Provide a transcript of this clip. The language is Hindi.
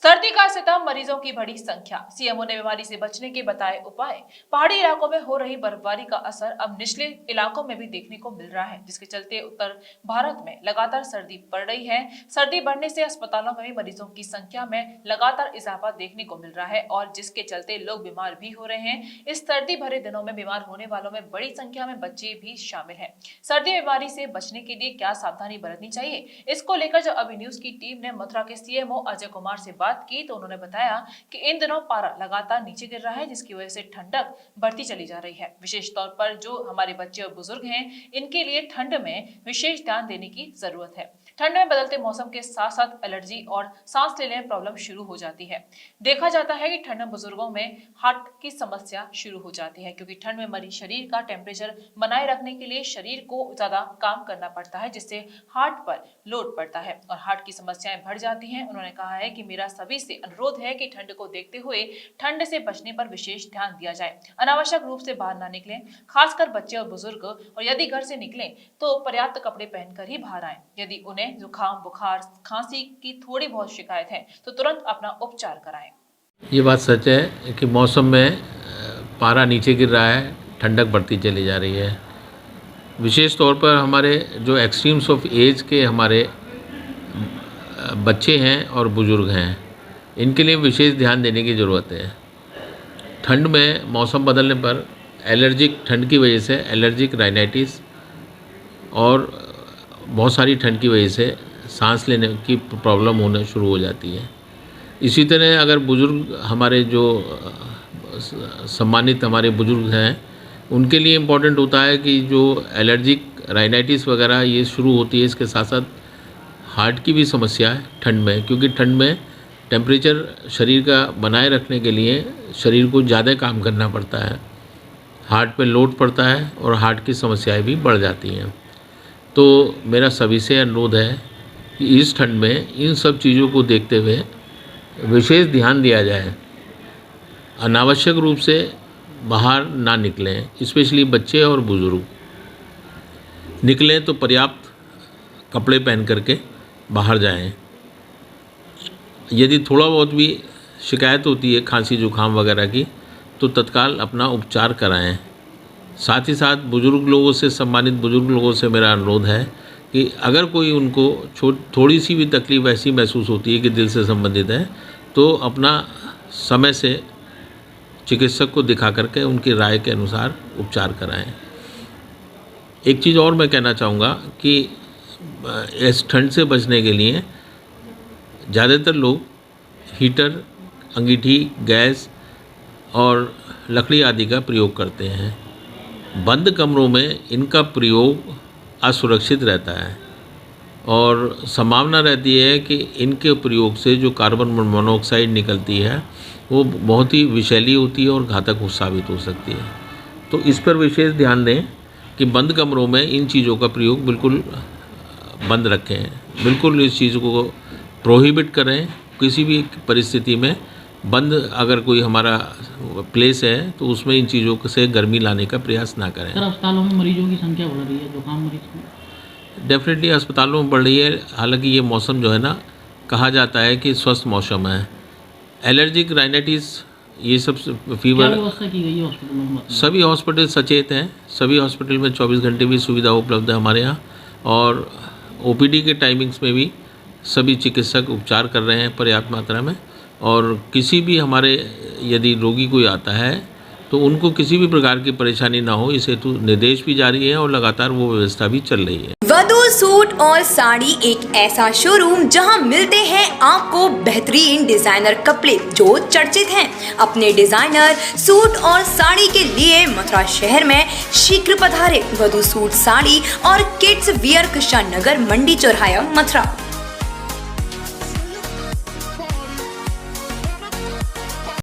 सर्दी का सितम, मरीजों की बड़ी संख्या। सीएमओ ने बीमारी से बचने के बताए उपाय। पहाड़ी इलाकों में हो रही बर्फबारी का असर अब निचले इलाकों में भी देखने को मिल रहा है, जिसके चलते उत्तर भारत में लगातार सर्दी पड़ रही है। सर्दी बढ़ने से अस्पतालों में भी मरीजों की संख्या में लगातार इजाफा देखने को मिल रहा है और जिसके चलते लोग बीमार भी हो रहे हैं। इस सर्दी भरे दिनों में बीमार होने वालों में बड़ी संख्या में बच्चे भी शामिल हैं। सर्दी बीमारी से बचने के लिए क्या सावधानी बरतनी चाहिए, इसको लेकर जब अभी न्यूज की टीम ने मथुरा के सीएमओ अजय कुमार से बात की तो उन्होंने बताया कि इन दिनों पारा लगातार नीचे गिर रहा है, जिसकी वजह से ठंडक बढ़ती चली जा रही है। विशेष तौर पर जो हमारे बच्चे और बुजुर्ग हैं, इनके लिए ठंड में विशेष ध्यान देने की जरूरत है। ठंड में बदलते मौसम के साथ साथ एलर्जी और सांस लेने में प्रॉब्लम शुरू हो जाती है। देखा जाता है कि ठंड में बुजुर्गों में हार्ट की समस्या शुरू हो जाती है, क्योंकि ठंड में मरीज शरीर का टेम्परेचर बनाए रखने के लिए शरीर को ज्यादा काम करना पड़ता है, जिससे हार्ट पर लोड पड़ता है और हार्ट की समस्याएं बढ़ जाती हैं। उन्होंने कहा है कि मेरा सभी से अनुरोध है कि ठंड को देखते हुए ठंड से बचने पर विशेष ध्यान दिया जाए। अनावश्यक रूप से बाहर ना निकलें, खासकर बच्चे और बुजुर्ग, और यदि घर से निकलें तो पर्याप्त कपड़े पहनकर ही बाहर आएं। यदि उन्हें जुकाम, बुखार, खांसी की थोड़ी बहुत शिकायत है तो तुरंत अपना उपचार कराएं। ये बात सच है कि मौसम में पारा नीचे गिर रहा है, ठंडक बढ़ती चली जा रही है। विशेष तौर पर हमारे जो एक्सट्रीम्स ऑफ एज के हमारे बच्चे हैं और बुज़ुर्ग हैं, इनके लिए विशेष ध्यान देने की ज़रूरत है। ठंड में मौसम बदलने पर एलर्जिक, ठंड की वजह से एलर्जिक राइनाइटिस और बहुत सारी ठंड की वजह से सांस लेने की प्रॉब्लम होना शुरू हो जाती है। इसी तरह अगर बुज़ुर्ग हमारे जो सम्मानित हमारे बुज़ुर्ग हैं, उनके लिए इम्पॉर्टेंट होता है कि जो एलर्जिक राइनाइटिस वगैरह ये शुरू होती है, इसके साथ साथ हार्ट की भी समस्या है ठंड में, क्योंकि ठंड में टेम्परेचर शरीर का बनाए रखने के लिए शरीर को ज़्यादा काम करना पड़ता है, हार्ट पे लोड पड़ता है और हार्ट की समस्याएं भी बढ़ जाती हैं। तो मेरा सभी से अनुरोध है कि इस ठंड में इन सब चीज़ों को देखते हुए विशेष ध्यान दिया जाए। अनावश्यक रूप से बाहर ना निकलें, स्पेशली बच्चे और बुज़ुर्ग। निकलें तो पर्याप्त कपड़े पहन करके बाहर जाएं। यदि थोड़ा बहुत भी शिकायत होती है खांसी जुकाम वगैरह की, तो तत्काल अपना उपचार कराएं। साथ ही साथ बुज़ुर्ग लोगों से, सम्मानित बुज़ुर्ग लोगों से मेरा अनुरोध है कि अगर कोई उनको थोड़ी सी भी तकलीफ़ ऐसी महसूस होती है कि दिल से संबंधित है, तो अपना समय से चिकित्सक को दिखा करके उनकी राय के अनुसार उपचार कराएं। एक चीज़ और मैं कहना चाहूँगा कि इस ठंड से बचने के लिए ज़्यादातर लोग हीटर, अंगीठी, गैस और लकड़ी आदि का प्रयोग करते हैं। बंद कमरों में इनका प्रयोग असुरक्षित रहता है और संभावना रहती है कि इनके प्रयोग से जो कार्बन मोनोऑक्साइड निकलती है वो बहुत ही विषैली होती है और घातक साबित हो सकती है। तो इस पर विशेष ध्यान दें कि बंद कमरों में इन चीज़ों का प्रयोग बिल्कुल बंद रखें। बिल्कुल इस चीज़ को प्रोहिबिट करें। किसी भी परिस्थिति में बंद अगर कोई हमारा प्लेस है तो उसमें इन चीज़ों से गर्मी लाने का प्रयास ना करें। सर, अस्पतालों में मरीजों की संख्या बढ़ रही है, जुकाम मरीज डेफिनेटली अस्पतालों में बढ़ रही है। हालांकि ये मौसम जो है ना, कहा जाता है कि स्वस्थ मौसम है। एलर्जिक राइनाइटिस, ये सब फीवर, क्या व्यवस्था की गई है हॉस्पिटलों में? सभी हॉस्पिटल सचेत हैं। सभी हॉस्पिटल में 24 घंटे भी सुविधा उपलब्ध है हमारे यहाँ, और ओपीडी के टाइमिंग्स में भी सभी चिकित्सक उपचार कर रहे हैं पर्याप्त मात्रा में। और किसी भी हमारे यदि रोगी कोई आता है तो उनको किसी भी प्रकार की परेशानी ना हो, इस हेतु निर्देश भी जारी है और लगातार वो व्यवस्था भी चल रही है। वधू सूट और साड़ी एक ऐसा शोरूम जहां मिलते हैं आपको बेहतरीन डिजाइनर कपड़े जो चर्चित हैं। अपने डिजाइनर सूट और साड़ी के लिए मथुरा शहर में शीघ्र पधारे। वधू सूट, साड़ी और किड्स वियर, कृष्णा नगर, मंडी चौराहा, मथुरा।